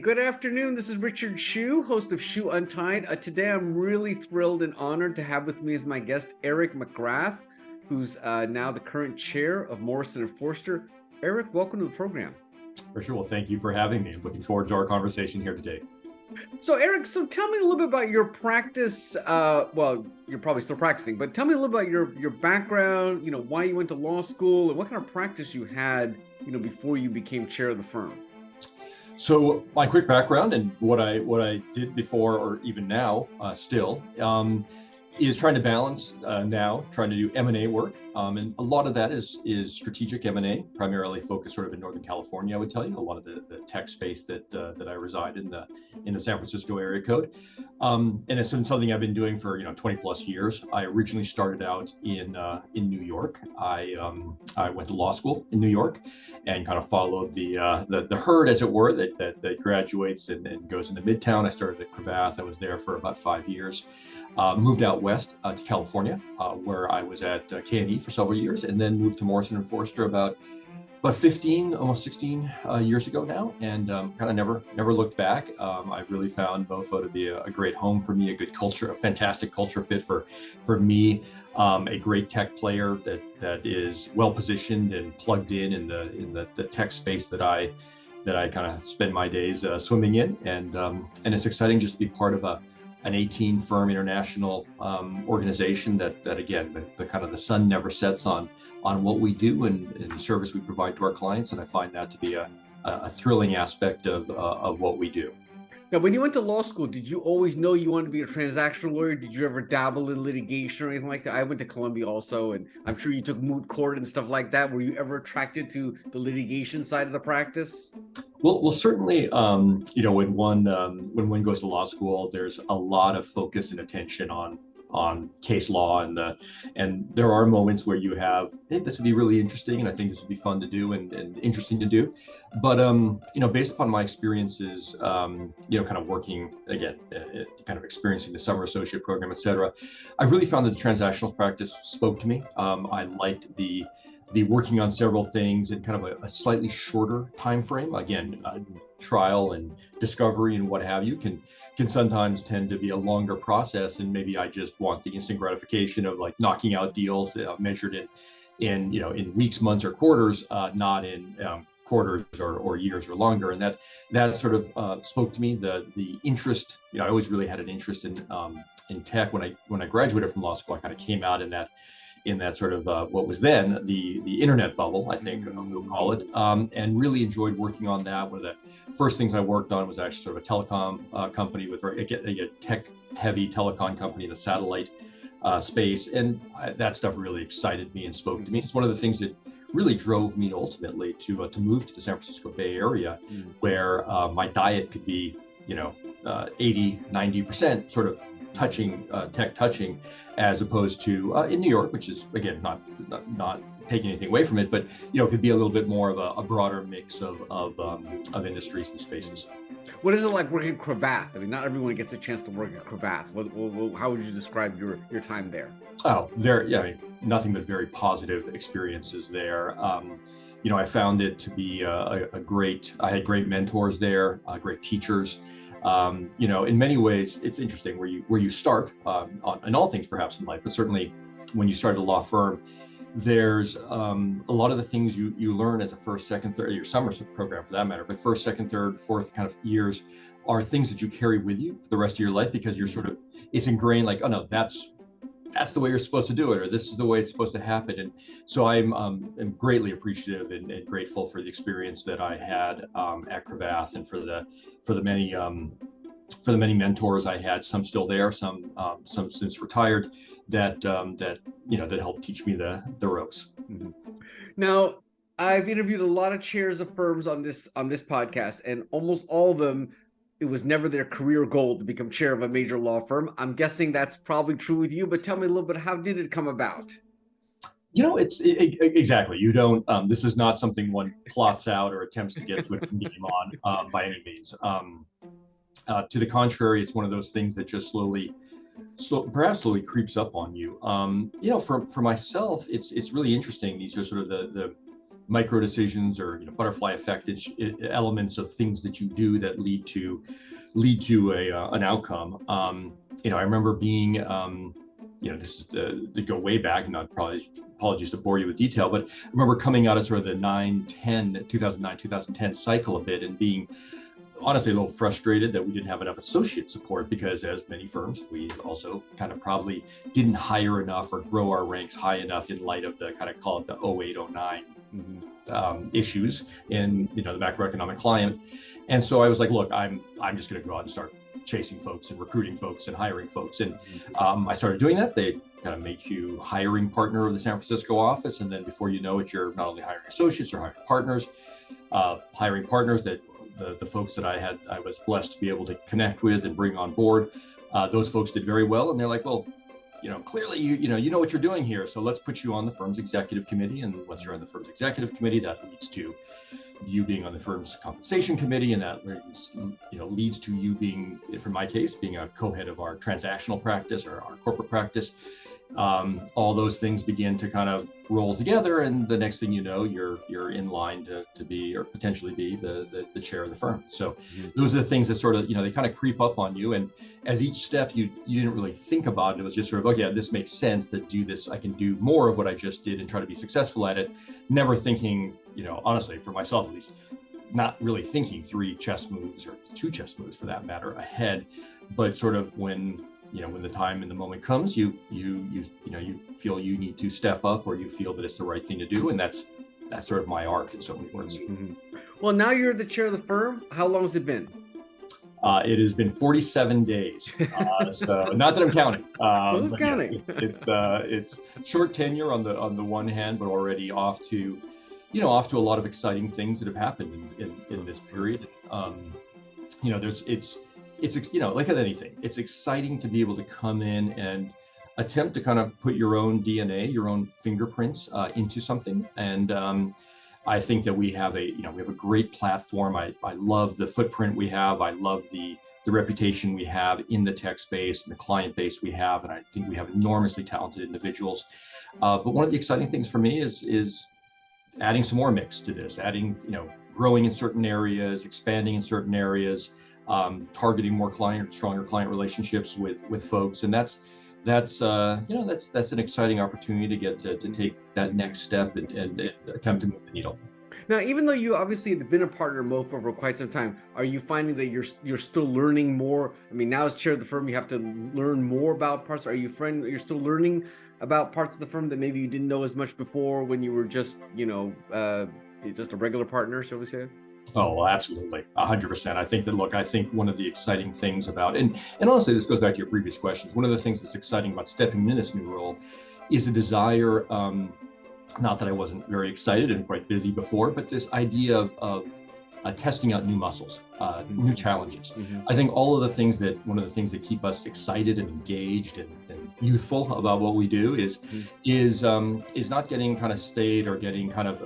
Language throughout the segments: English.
good afternoon. This is Richard Hsu, host of Hsu Untied. Today I'm really thrilled and honored to have with me as my guest Eric McCrath, who's now the current chair of Morrison Foerster. Eric, welcome to the program. For sure. Well, thank you for having me. I'm looking forward to our conversation here today. So Eric, tell me a little bit about your practice. Well, you're probably still practicing, but tell me a little about your background, why you went to law school and what kind of practice you had, before you became chair of the firm. So my quick background and what I did before or even now still is trying to balance trying to do M&A work. And a lot of that is strategic M&A, primarily focused sort of in Northern California, I would tell you, a lot of the tech space that I reside in the San Francisco area code. And it's something I've been doing for 20 plus years. I originally started out in New York. I went to law school in New York and kind of followed the herd, as it were, that graduates and goes into Midtown. I started at Cravath. I was there for about 5 years. Moved out west to California, where I was at Candid for several years, and then moved to Morrison Foerster about 15, almost 16 years ago now, and kind of never looked back. I've really found MoFo to be a great home for me, a good culture, a fantastic culture fit for me, a great tech player that is well positioned and plugged in the tech space that I kind of spend my days swimming in, and it's exciting just to be part of an 18 firm international organization that again, the kind of the sun never sets on what we do and the service we provide to our clients. And I find that to be a thrilling aspect of what we do. Now, when you went to law school, did you always know you wanted to be a transactional lawyer? Did you ever dabble in litigation or anything like that? I went to Columbia also, and I'm sure you took moot court and stuff like that. Were you ever attracted to the litigation side of the practice? Well, certainly, when one goes to law school, there's a lot of focus and attention on case law, and there are moments where you have, hey, this would be really interesting, and I think this would be fun to do and interesting to do. But based upon my experiences, kind of working again, kind of experiencing the summer associate program, et cetera, I really found that the transactional practice spoke to me. I liked the working on several things in kind of a slightly shorter time frame. Again, trial and discovery and what have you can sometimes tend to be a longer process, and maybe I just want the instant gratification of like knocking out deals measured in weeks, months, or quarters, not in quarters or years or longer. And that sort of spoke to me. The interest, I always really had an interest in tech. When I graduated from law school, I kind of came out in that sort of what was then the internet bubble, I think we'll call it, and really enjoyed working on that. One of the first things I worked on was actually sort of a telecom company with a tech-heavy telecom company in the satellite space, and that stuff really excited me and spoke to me. It's one of the things that really drove me ultimately to move to the San Francisco Bay Area, where my diet could be 80-90% sort of tech touching, as opposed to in New York, which is again not taking anything away from it, but could be a little bit more of a broader mix of industries and spaces. What is it like working at Cravath? I mean, not everyone gets a chance to work at Cravath. How would you describe your time there? Oh, nothing but very positive experiences there. I found it to be I had great mentors there, great teachers. In many ways, it's interesting where you start on all things perhaps in life, but certainly when you start a law firm, there's a lot of the things you learn as a first, second, third, your summer program for that matter, but first, second, third, fourth kind of years are things that you carry with you for the rest of your life, because it's ingrained like, oh no, that's the way you're supposed to do it, or this is the way it's supposed to happen. And so I'm greatly appreciative and grateful for the experience that I had at Cravath, and for the many mentors I had, some still there, some since retired, that helped teach me the ropes. Mm-hmm. Now, I've interviewed a lot of chairs of firms on this podcast, and almost all of them, it was never their career goal to become chair of a major law firm. I'm guessing that's probably true with you, but tell me a little bit, how did it come about? Exactly. You don't, this is not something one plots out or attempts to get to a game on by any means. To the contrary, it's one of those things that just perhaps slowly creeps up on you. For myself, it's really interesting. These are sort of micro decisions or butterfly effect elements of things that you do that lead to an outcome. I remember being this is to go way back, not probably apologies to bore you with detail, but I remember coming out of sort of the 2009-2010 cycle a bit and being honestly a little frustrated that we didn't have enough associate support, because as many firms, we also kind of probably didn't hire enough or grow our ranks high enough in light of the kind of call it the 08-09 issues in the macroeconomic climate. And so I was like, look, I'm just going to go out and start chasing folks and recruiting folks and hiring folks. And I started doing that. They kind of make you hiring partner of the San Francisco office. And then before you know it, you're not only hiring associates or hiring partners that the folks that I was blessed to be able to connect with and bring on board. Those folks did very well. And they're like, well, clearly you know what you're doing here. So let's put you on the firm's executive committee. And once you're on the firm's executive committee, that leads to you being on the firm's compensation committee, and that leads to you being, for my case, being a co-head of our transactional practice or our corporate practice. All those things begin to kind of roll together, and the next thing you know, you're in line to be or potentially be the chair of the firm. So those are the things that sort of they kind of creep up on you, and as each step you didn't really think about it. It was just sort of, okay, yeah, this makes sense to do this. I can do more of what I just did and try to be successful at it. Never thinking, honestly, for myself at least, not really thinking 3 chess moves or 2 chess moves for that matter ahead, but sort of when the time and the moment comes, you feel you need to step up, or you feel that it's the right thing to do. And that's sort of my arc in so many words. Well, now you're the chair of the firm. How long has it been? It has been 47 days. So not that I'm counting. Who's counting? It's short tenure on the one hand, but already off to a lot of exciting things that have happened in this period. It's like with anything, it's exciting to be able to come in and attempt to kind of put your own DNA, your own fingerprints into something. And I think that we have a great platform. I love the footprint we have. I love the reputation we have in the tech space and the client base we have. And I think we have enormously talented individuals. But one of the exciting things for me is adding some more mix to this, growing in certain areas, expanding in certain areas, targeting more stronger client relationships with folks. And that's an exciting opportunity to get to take that next step and attempt to move the needle. Now, even though you obviously have been a partner of MoFo for quite some time, are you finding that you're still learning more? I mean, now as chair of the firm, you have to learn more about parts. Are you you're still learning about parts of the firm that maybe you didn't know as much before when you were just just a regular partner, shall we say? Oh, well, absolutely. 100%. I think one of the exciting things about, and honestly, this goes back to your previous questions. One of the things that's exciting about stepping into this new role is a desire, not that I wasn't very excited and quite busy before, but this idea of testing out new muscles, new challenges. I think one of the things that keep us excited and engaged and youthful about what we do is not getting kind of stayed or getting kind of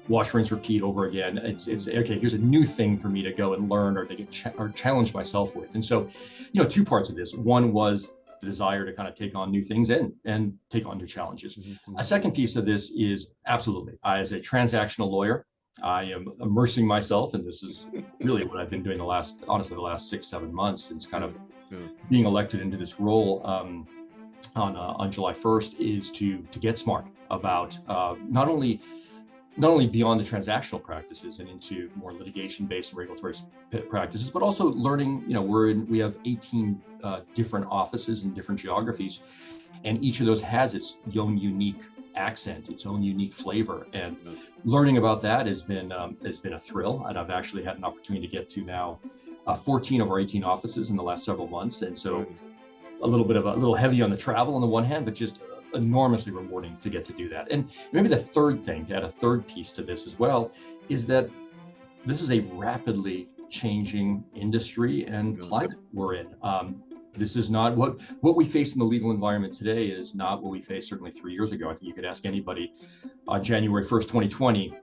wash, rinse, repeat over again. It's okay, here's a new thing for me to go and learn or to get or challenge myself with. And so 2 parts of this. One was the desire to kind of take on new things and take on new challenges. A second piece of this is absolutely, as a transactional lawyer, I am immersing myself, and this is really what I've been doing the last 6-7 months since kind of being elected into this role on July 1st, is to get smart about not only beyond the transactional practices and into more litigation-based and regulatory practices, but also learning. We have 18 different offices in different geographies, and each of those has its own unique accent, its own unique flavor, and learning about that has been a thrill. And I've actually had an opportunity to get to now 14 of our 18 offices in the last several months, and so a little heavy on the travel on the one hand, but just enormously rewarding to get to do that. And maybe the third thing, to add a third piece to this as well, is that this is a rapidly changing industry and climate we're in. This is not what we face in the legal environment today is not what we faced certainly 3 years ago. I think you could ask anybody on January 1st, 2020,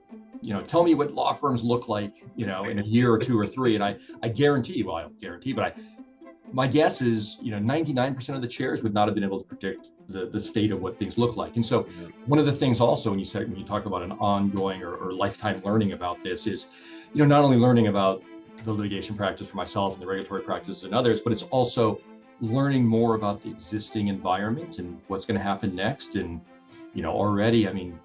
tell me what law firms look like, in a year or 2 or 3. And I guarantee you, well, I don't guarantee, but my guess is, 99% of the chairs would not have been able to predict the state of what things look like. And so one of the things also, when you talk about an ongoing or lifetime learning about this is, not only learning about the litigation practice for myself and the regulatory practices and others, but it's also learning more about the existing environment and what's going to happen next. And, already, I mean,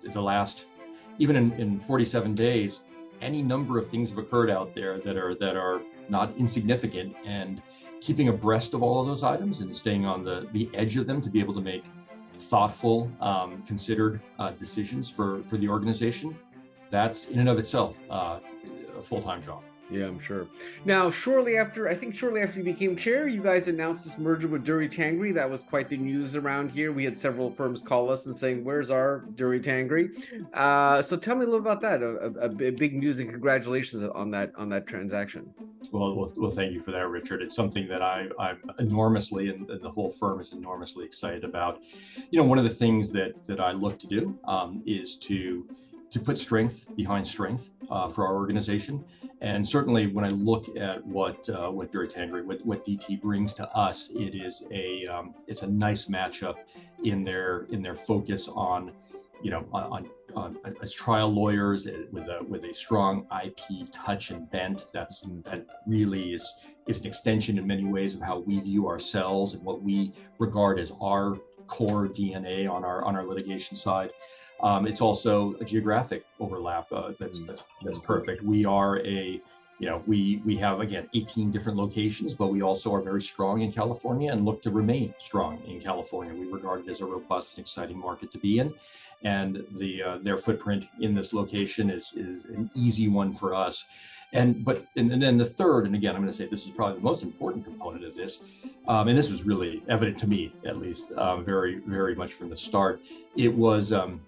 even in 47 days, any number of things have occurred out there that are not insignificant, and keeping abreast of all of those items and staying on the edge of them to be able to make thoughtful, considered decisions for the organization, that's in and of itself a full-time job. Yeah, I'm sure. Now, shortly after you became chair, you guys announced this merger with Durie Tangri. That was quite the news around here. We had several firms call us and saying, "Where's our Durie Tangri?" So tell me a little about that. A big news, and congratulations on that transaction. Well, thank you for that, Richard. It's something that I'm enormously, and the whole firm is enormously excited about. One of the things that I look to do is to put strength behind strength for our organization. And certainly when I look at what Durie Tangri, what DT brings to us, it's a nice matchup in their focus on as trial lawyers with a strong IP touch and bent. That really is an extension in many ways of how we view ourselves and what we regard as our core DNA on our litigation side. It's also a geographic overlap that's perfect. We are we have, again, 18 different locations, but we also are very strong in California and look to remain strong in California. We regard it as a robust and exciting market to be in, and their footprint in this location is an easy one for us. And then the third, and again, I'm going to say this is probably the most important component of this, and this was really evident to me, at least, very, very much from the start. It was, again,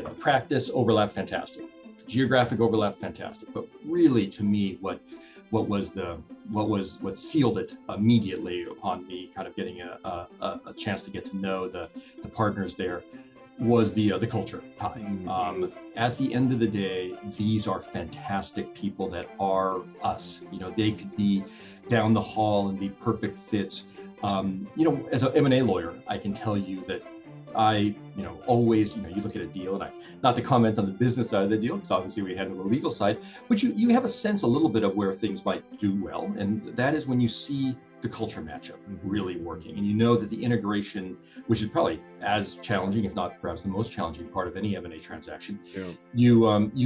the practice overlap, fantastic, geographic overlap, fantastic, but really, to me, what sealed it immediately upon me kind of getting a chance to get to know the partners there was the culture tie. At the end of the day, these are fantastic people that are us. They could be down the hall and be perfect fits. As an M&A lawyer, I can tell you that I, always, you look at a deal, and not to comment on the business side of the deal, because obviously we handle the legal side, but you have a sense a little bit of where things might do well. And that is when you see the culture matchup really working. And that the integration, which is probably as challenging, if not perhaps the most challenging part of any M&A transaction, you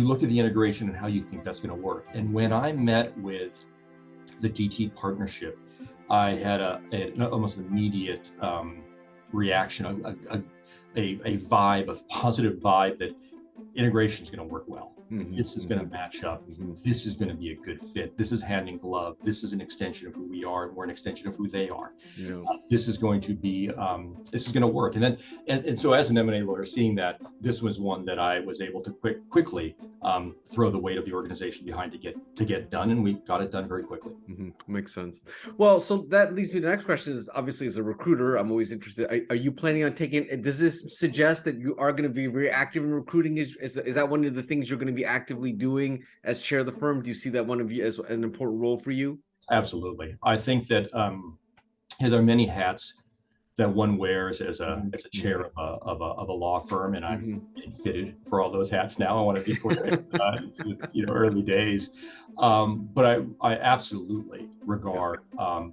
look at the integration and how you think that's going to work. And when I met with the DT partnership, I had an almost immediate reaction, a positive vibe that integration is going to work well. This is going to match up. This is going to be a good fit. This is hand in glove. This is an extension of who we are, and we're an extension of who they are. This is going to be, this is going to work. And so as an M&A lawyer, seeing that, this was one that I was able to quickly throw the weight of the organization behind to get done, and we got it done very quickly. Makes sense. Well, so that leads me to the next question. Is obviously, as a recruiter, I'm always interested. Are you planning on does this suggest that you are going to be very active in recruiting? Is that one of the things you're going to be actively doing as chair of the firm? Do you see that one of you as an important role for you? Absolutely. I think that there are many hats that one wears as a chair of a law firm, and I'm fitted for all those hats now. I want to be clear. It's early days, but I absolutely regard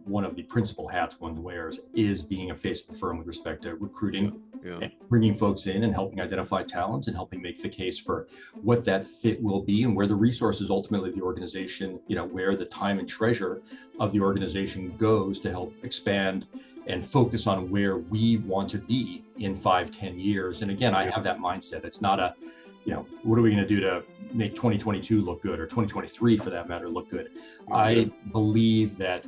one of the principal hats one wears is being a face of the firm with respect to recruiting, and bringing folks in and helping identify talents and helping make the case for what that fit will be and where the resources ultimately of the organization, where the time and treasure of the organization goes to help expand and focus on where we want to be in 5-10 years. And again, I have that mindset. It's not what are we going to do to make 2022 look good, or 2023 for that matter look good? I believe that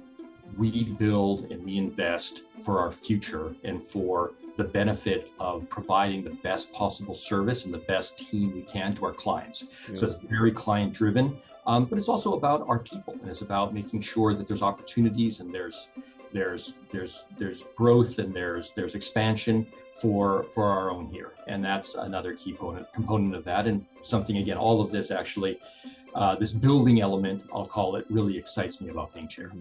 we build and we invest for our future and for the benefit of providing the best possible service and the best team we can to our clients. So it's very client driven, but it's also about our people, and it's about making sure that there's opportunities and there's growth and there's expansion for our own here. And that's another key component of that, and something, again, all of this actually, this building element, I'll call it, really excites me about being chair.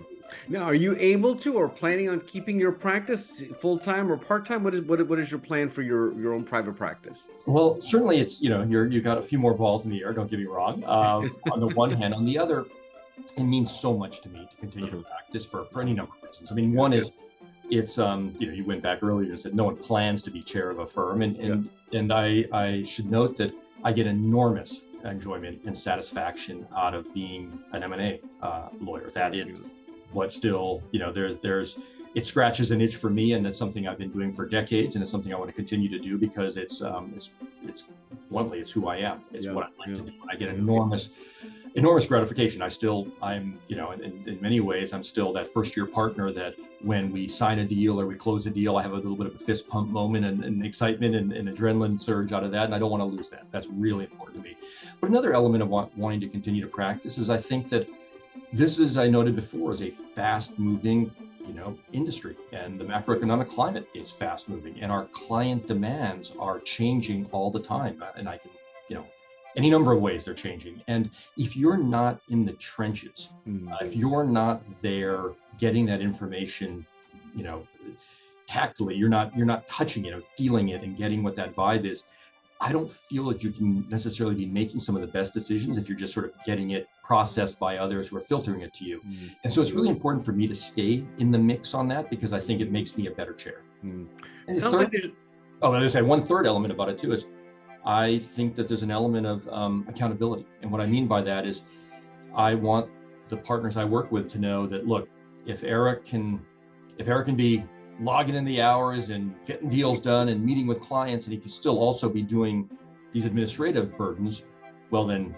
Now, are you able to or planning on keeping your practice full-time or part-time? What is your plan for your own private practice? Well, certainly it's, you got a few more balls in the air, don't get me wrong. On the one hand, on the other, it means so much to me to continue to practice for any number of reasons. I mean, one is it's, you went back earlier and said no one plans to be chair of a firm. And I should note that I get enormous enjoyment and satisfaction out of being an M&A lawyer. That is what still, it scratches an itch for me, and that's something I've been doing for decades, and it's something I want to continue to do because it's bluntly, it's who I am. It's what I like to do. I get enormous gratification. I'm, in many ways, I'm still that first year partner that when we sign a deal or we close a deal, I have a little bit of a fist pump moment and excitement and adrenaline surge out of that. And I don't want to lose that. That's really important to me. But another element of wanting to continue to practice is I think that this is, I noted before, is a fast moving, industry, and the macroeconomic climate is fast moving, and our client demands are changing all the time. And I can, any number of ways they're changing. And if you're not in the trenches, if you're not there getting that information, tactily, you're not touching it and feeling it and getting what that vibe is, I don't feel that you can necessarily be making some of the best decisions if you're just sort of getting it processed by others who are filtering it to you. And so it's really important for me to stay in the mix on that because I think it makes me a better chair. One third element about it too is I think that there's an element of accountability. And what I mean by that is I want the partners I work with to know that, look, if Eric can be logging in the hours and getting deals done and meeting with clients, and he can still also be doing these administrative burdens, well, then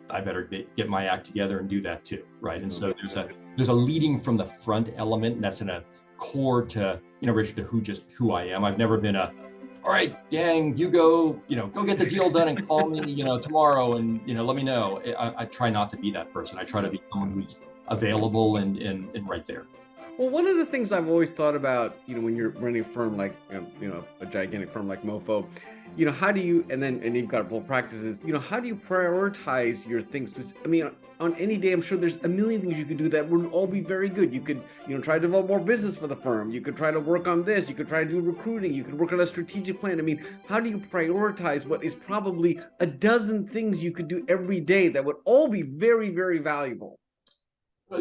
I better get my act together and do that too, right? And so there's a leading from the front element, and that's in a core to, Richard, to who I am. I've never been all right, gang, you go get the deal done and call me, tomorrow and, let me know. I try not to be that person. I try to be someone who's available and right there. Well, one of the things I've always thought about, when you're running a firm like, a gigantic firm like MoFo, how do you, and you've got full practices, how do you prioritize your things? Because, on any day, I'm sure there's a million things you could do that would all be very good. You could, try to develop more business for the firm. You could try to work on this. You could try to do recruiting. You could work on a strategic plan. How do you prioritize what is probably a dozen things you could do every day that would all be very, very valuable?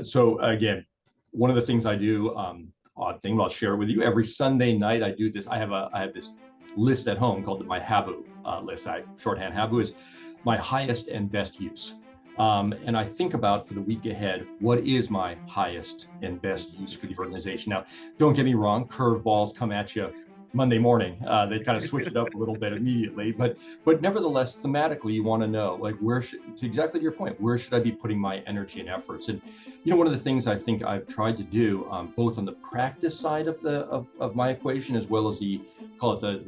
So again, one of the things I do, odd thing, but I'll share with you. Every Sunday night, I do this. I have this list at home called my HABU list. Shorthand HABU is my highest and best use. And I think about for the week ahead, what is my highest and best use for the organization? Now, don't get me wrong, curveballs come at you Monday morning. They kind of switch it up a little bit immediately, but nevertheless, thematically, you want to know, like, to exactly your point, where should I be putting my energy and efforts? And one of the things I think I've tried to do, both on the practice side of my equation, as well as the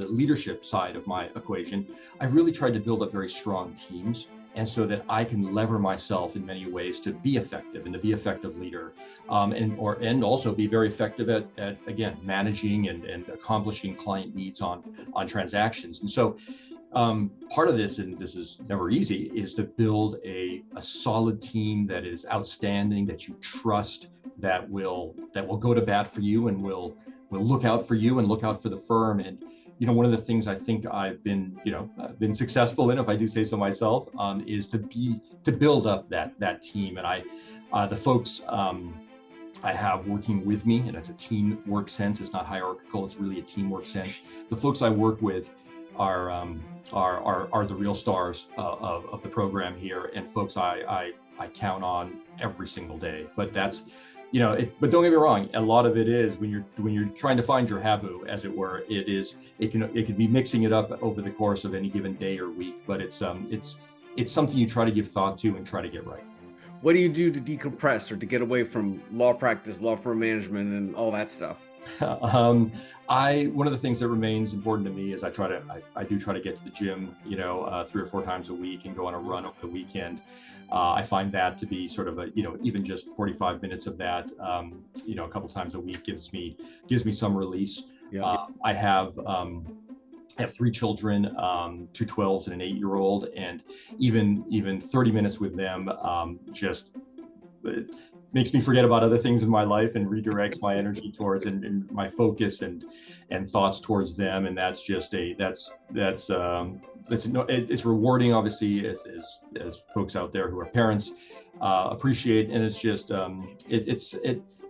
leadership side of my equation, I've really tried to build up very strong teams. And so that I can lever myself in many ways to be effective and to be effective leader, and also be very effective at again, managing and accomplishing client needs on transactions. And so part of this, and this is never easy, is to build a solid team that is outstanding, that you trust, that will go to bat for you and will look out for you and look out for the firm. And one of the things I think I've been successful in, if I do say so myself, is to build up that team. And the folks I have working with me, and it's a teamwork sense. It's not hierarchical. It's really a teamwork sense. The folks I work with are the real stars of the program here, and folks I count on every single day. But that's but don't get me wrong. A lot of it is when you're trying to find your HABU, as it were. It can be mixing it up over the course of any given day or week. But it's something you try to give thought to and try to get right. What do you do to decompress or to get away from law practice, law firm management, and all that stuff? One of the things that remains important to me is I do try to get to the gym, 3 or 4 times a week and go on a run over the weekend. I find that to be sort of even just 45 minutes of that, a couple times a week gives me some release. I have 3 children, 2 12s and an 8-year-old, and even 30 minutes with them, just makes me forget about other things in my life and redirects my energy towards and my focus and thoughts towards them. And that's just it's rewarding, obviously, as folks out there who are parents appreciate. And it's just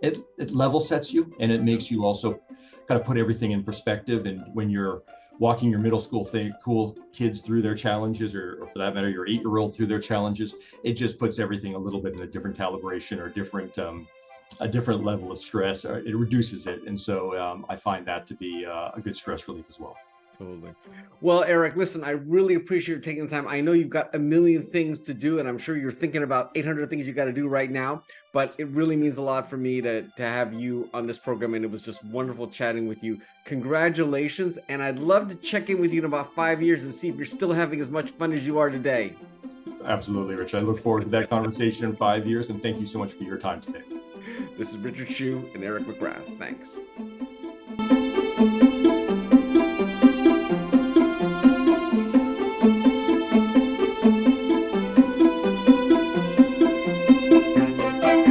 it level sets you, and it makes you also kind of put everything in perspective. And when you're walking your middle school cool kids through their challenges, or for that matter, your 8-year-old through their challenges, it just puts everything a little bit in a different calibration, or a different level of stress. It reduces it. And so I find that to be a good stress relief as well. Totally. Well, Eric, listen, I really appreciate you taking the time. I know you've got a million things to do, and I'm sure you're thinking about 800 things you got to do right now, but it really means a lot for me to have you on this program, and it was just wonderful chatting with you. Congratulations, and I'd love to check in with you in about 5 years and see if you're still having as much fun as you are today. Absolutely, Rich. I look forward to that conversation in 5 years, and thank you so much for your time today. This is Richard Hsu and Eric McCrath. Thanks.